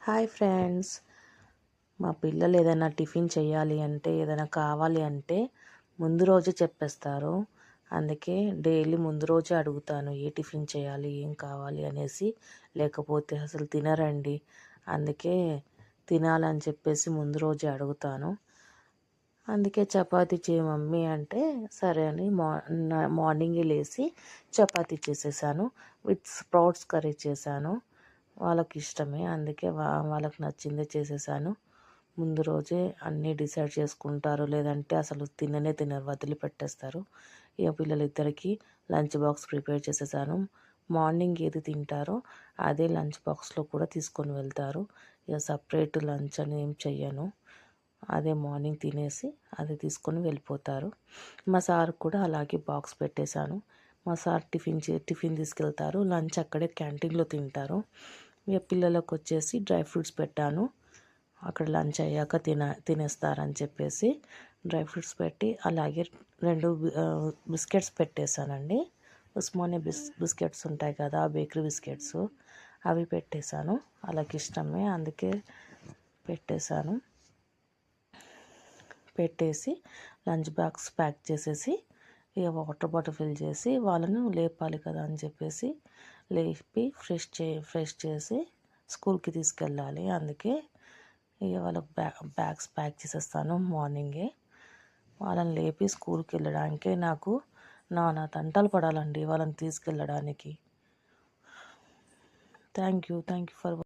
Hi friends, మా పిల్లలు ఏదైనా టిఫిన్ చేయాలి అంటే ఏదైనా కావాలి అంటే ముందు రోజే చెప్పేస్తారు. అందుకే డైలీ ముందు రోజే అడుగుతాను ఏ టిఫిన్ చేయాలి, ఏం కావాలి అనేసి. లేకపోతే అసలు తినరండి. అందుకే తినాలని చెప్పేసి ముందు రోజే అడుగుతాను. అందుకే చపాతీ చేయి మమ్మీ అంటే సరే అని మార్నింగే లేచి చపాతీ చేసేసాను. విత్ స్ప్రౌట్స్ కర్రీ చేశాను. వాళ్ళకి ఇష్టమే, అందుకే వాళ్ళకి నచ్చిందే చేసేసాను. ముందు రోజే అన్నీ డిసైడ్ చేసుకుంటారు, లేదంటే అసలు తినరు, వదిలిపెట్టేస్తారు. ఇక పిల్లలిద్దరికీ లంచ్ బాక్స్ ప్రిపేర్ చేసేసాను. మార్నింగ్ ఏది తింటారో అదే లంచ్ బాక్స్లో కూడా తీసుకొని వెళ్తారు. ఇక సపరేట్ లంచ్ అని ఏం చెయ్యను. అదే మార్నింగ్ తినేసి అది తీసుకొని వెళ్ళిపోతారు. మా సార్ కూడా అలాగే బాక్స్ పెట్టేశాను. మా సార్ టిఫిన్ తీసుకెళ్తారు, లంచ్ అక్కడే క్యాంటీన్లో తింటారు. ఇక పిల్లలకు వచ్చేసి డ్రై ఫ్రూట్స్ పెట్టాను. అక్కడ లంచ్ అయ్యాక తినేస్తారని చెప్పేసి డ్రై ఫ్రూట్స్ పెట్టి, అలాగే 2 బిస్కెట్స్ పెట్టేశానండి. ఉస్మానియా బిస్కెట్స్ ఉంటాయి కదా, బేకరీ బిస్కెట్స్, అవి పెట్టేశాను. వాళ్ళకి ఇష్టమే, అందుకే పెట్టేశాను. పెట్టేసి లంచ్ బాక్స్ ప్యాక్ చేసేసి ఇక వాటర్ బాటిల్ ఫిల్ చేసి వాళ్ళను లేపాలి కదా అని చెప్పేసి లేపి ఫ్రెష్ చేసి స్కూల్కి తీసుకెళ్ళాలి. అందుకే ఇక వాళ్ళకి బ్యాగ్స్ ప్యాక్ చేసేస్తాను మార్నింగే. వాళ్ళని లేపి స్కూల్కి వెళ్ళడానికే నాకు నానా తంటాలు పడాలండి వాళ్ళని తీసుకెళ్ళడానికి. Thank you for